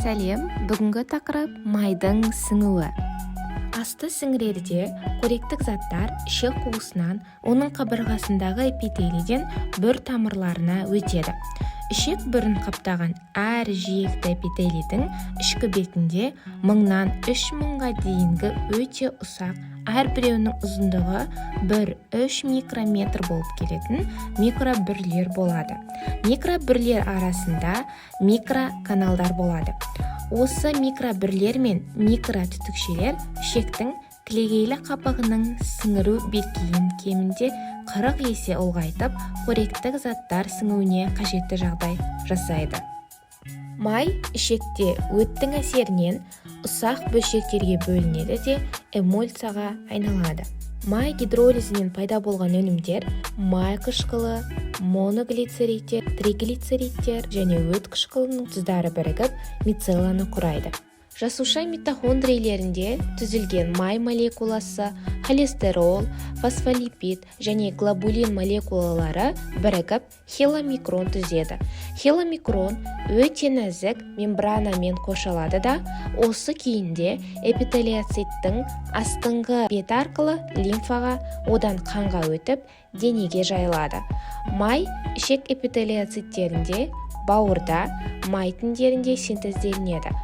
Сәлем, бүгінгі тақырып майдың сіңуі. Асты сіңірерде қоректік заттар ішек қуысынан, оның қабырғасындағы эпителийден бүр тамырларына өтеді. Ішек бүрін қаптаған әр жиекті эпителийдің ішкі бетінде 1000-нан 3000-ға дейінгі өте ұсақ, әрбіреуінің ұзындығы 1-3 микрометр болып келетін микробүрлер болады. Микробүрлер арасында микроканалдар болады. Осы микробүрлер мен микротүтікшелер ішектің кілегейлі қабығының сіңіру беткейін кемінде 40 есе ұлғайтып, қоректік заттар сіңуіне қажетті жағдай жасайды. Май ішекте өттің әсерінен ұсақ бөлшектерге бөлінеді де эмульсияға айналады. Май гидролизінен пайда болған өнімдер май қышқылы, моноглицериттер, триглицериттер және өт қышқылының тұздары бірігіп мицелланы құрайды. Жасуша митохондрийлерінде түзілген май молекуласы, холестерол, фосфолипид және глобулин молекулалары бірігіп хеломикрон түзеді. Хеломикрон өте нәзік мембранамен қоршалады да, осы кейінде эпителиоциттің астыңғы беті арқылы лимфаға, одан қанға өтіп, денеге жайылады. Май ішек эпителиоциттерінде, бауырда, май тіндерінде синтезделінеді.